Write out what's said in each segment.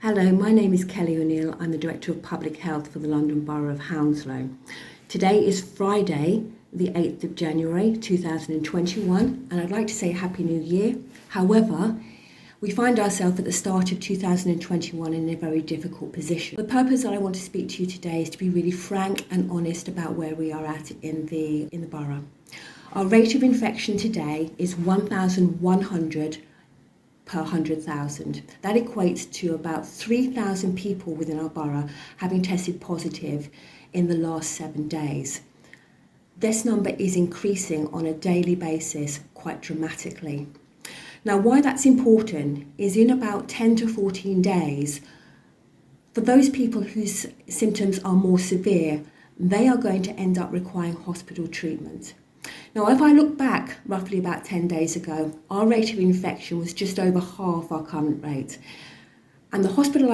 Hello, my name is Kelly O'Neill. I'm the Director of Public Health for the London Borough of Hounslow. Today is Friday, the 8th of January 2021, and I'd like to say Happy New Year. However, we find ourselves at the start of 2021 in a very difficult position. The purpose that I want to speak to you today is to be really frank and honest about where we are at in the borough. Our rate of infection today is 1,100 per 100,000. That equates to about 3,000 people within our borough having tested positive in the last 7 days. This number is increasing on a daily basis quite dramatically. Now, why that's important is in about 10 to 14 days, for those people whose symptoms are more severe, they are going to end up requiring hospital treatment. Now, if I look back roughly about 10 days ago, our rate of infection was just over half our current rate. And the hospital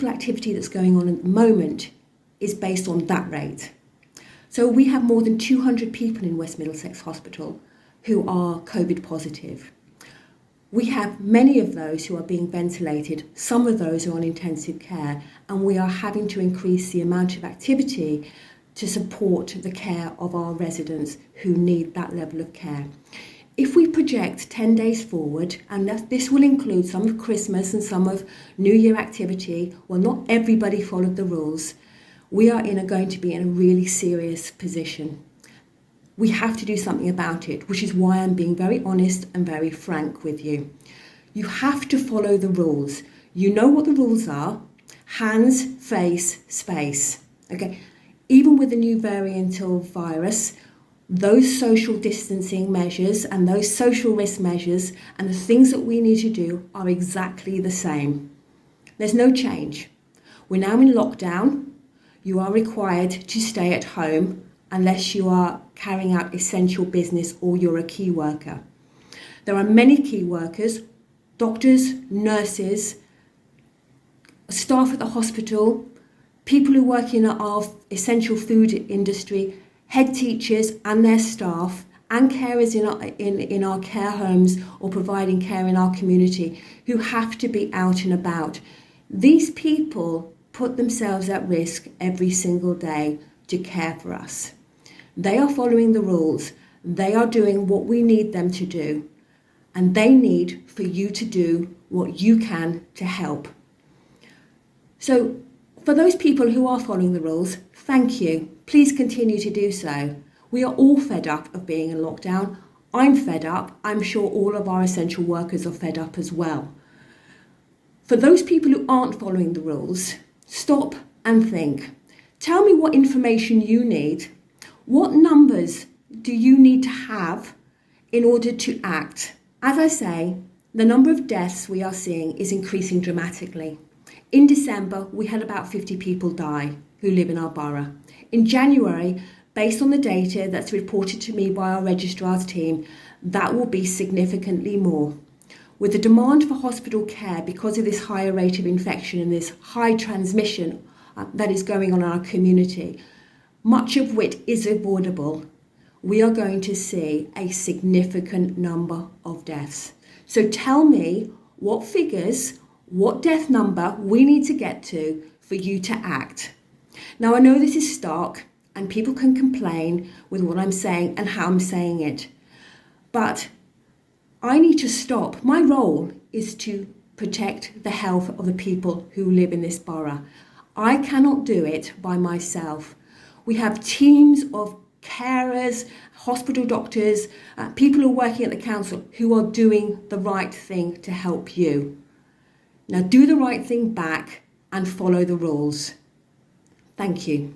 activity that's going on at the moment is based on that rate. So we have more than 200 people in West Middlesex Hospital who are COVID positive. We have many of those who are being ventilated, some of those are on intensive care, and we are having to increase the amount of activity to support the care of our residents who need that level of care. If we project 10 days forward, and this will include some of Christmas and some of New Year activity, well, not everybody followed the rules, we are going to be in a really serious position. We have to do something about it, which is why I'm being very honest and very frank with you. You have to follow the rules. You know what the rules are: hands, face, space. Okay. Even with the new variantal virus, those social distancing measures and those social risk measures and the things that we need to do are exactly the same. There's no change. We're now in lockdown. You are required to stay at home unless you are carrying out essential business or you're a key worker. There are many key workers, doctors, nurses, staff at the hospital, people who work in our essential food industry, head teachers and their staff, and carers in our care homes or providing care in our community who have to be out and about. These people put themselves at risk every single day to care for us. They are following the rules. They are doing what we need them to do, and they need for you to do what you can to help. So, for those people who are following the rules, thank you. Please continue to do so. We are all fed up of being in lockdown. I'm fed up. I'm sure all of our essential workers are fed up as well. For those people who aren't following the rules, stop and think. Tell me what information you need. What numbers do you need to have in order to act? As I say, the number of deaths we are seeing is increasing dramatically. In December, we had about 50 people die who live in our borough. In January, based on the data that's reported to me by our registrar's team, that will be significantly more. With the demand for hospital care because of this higher rate of infection and this high transmission that is going on in our community, much of which is avoidable, we are going to see a significant number of deaths. So tell me what figures, what death number we need to get to for you to act. Now, I know this is stark and people can complain with what I'm saying and how I'm saying it, but I need to stop. My role is to protect the health of the people who live in this borough. I cannot do it by myself. We have teams of carers, hospital doctors, people who are working at the council who are doing the right thing to help you. Now do the right thing back and follow the rules. Thank you.